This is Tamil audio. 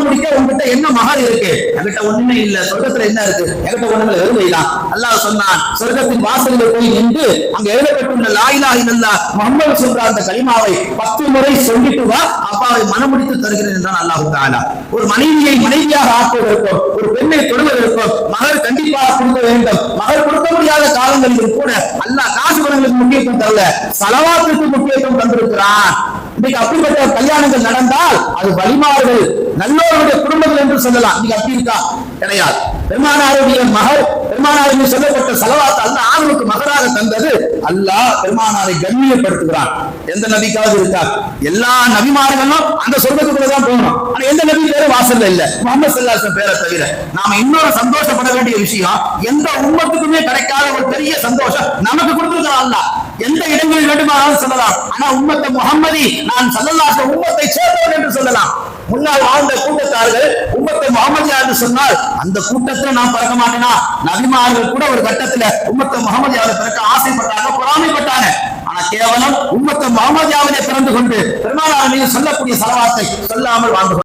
மனம் முடிக்க உங்ககிட்ட என்ன மகர் இருக்கு? என்கிட்ட ஒண்ணுமே இல்ல. சொர்க்கத்துல என்ன இருக்கு? என்கிட்ட ஒண்ணுமே வெறுமைதான். அல்லாஹ் சொன்னான், சொர்க்கத்தின் வாசலில் போய் நின்று அங்க எழுதப்பட்டுள்ள லா இலாஹ இல்லல்லாஹ் முஹம்மது சொல்ற அந்த கலிமாவை 10 முறை சொல்லிட்டு வா, அப்பாவை மனமுடித்து தருகிறேன் என்றான் அல்லாஹ் தஆலா. ஒரு மனைவியை மனைவியாக ஆக்குவதற்கும், ஒரு பெண்ணை தொடுவதற்கும் மகர் கண்டிப்பாக கொடுக்க வேண்டும். மகர் கொடுக்க முடியாத காலங்களிலும் கூட அல்லாஹ் காசு பணங்களுக்கு முக்கியத்துவம் தரல, ஸலவாத்துக்கு முக்கியத்துவம் தந்திருக்கிறான். இன்னைக்கு அப்படிப்பட்ட கல்யாணங்கள் நடந்தால் அது வலிமார்கள் நல்லோருடைய குடும்பங்கள் என்று சொல்லலாம். இன்னைக்கு அப்படி இருக்கா? கிடையாது. பெருமானாருடைய மகர், பெருமானாருக்கு சொல்லப்பட்ட ஸலவாத் அல்லாஹ் ஆணுக்கு மகராக தந்தது. அல்லாஹ் பெருமானாரை கண்ணியப்படுத்துகிறான். எந்த நபிக்காவது இருக்கா? எல்லா நபிமார்களும் அந்த சொர்க்கத்துக்குள்ளதான் போகணும். ஆனா எந்த நபி பேரு வாசல்ல இல்ல, முஹம்மது ஸல்லல்லாஹு அலைஹி வஸல்லம் பேரை தவிர. நாம இன்னொரு சந்தோஷப்பட வேண்டிய விஷயம், எந்த உம்மத்துக்குமே கிடைக்காத ஒரு பெரிய சந்தோஷம் நமக்கு கொடுத்திருக்கிறான் அல்லாஹ். எந்த இடங்களில் வேண்டுமானாலும் சொல்லலாம், ஆனா உம்மத்தை முஹம்மதி, நான் ஸல்லல்லாஹு அலைஹி வஸல்லம் உம்மத்தை சேர்ந்தவன் என்று சொல்லலாம். முன்னால் வாழ்ந்த கூட்டத்தார்கள் உம்மத்தை முஹம்மதியா என்று சொன்னால் அந்த கூட்டத்துல நான் பிறக்க மாட்டேனா? நபிமார்கள் கூட ஒரு கட்டத்துல உம்மத்தை முஹம்மதியாவை பிறக்க ஆசைப்பட்டாங்க, பொறாமைப்பட்டாங்க. ஆனா கேவலம் உம்மத்தை முஹம்மதியாவிலே பிறந்து கொண்டு பெருமானார் மீது சொல்லக்கூடிய ஸலவாத்தை சொல்லாமல் வாழ்ந்து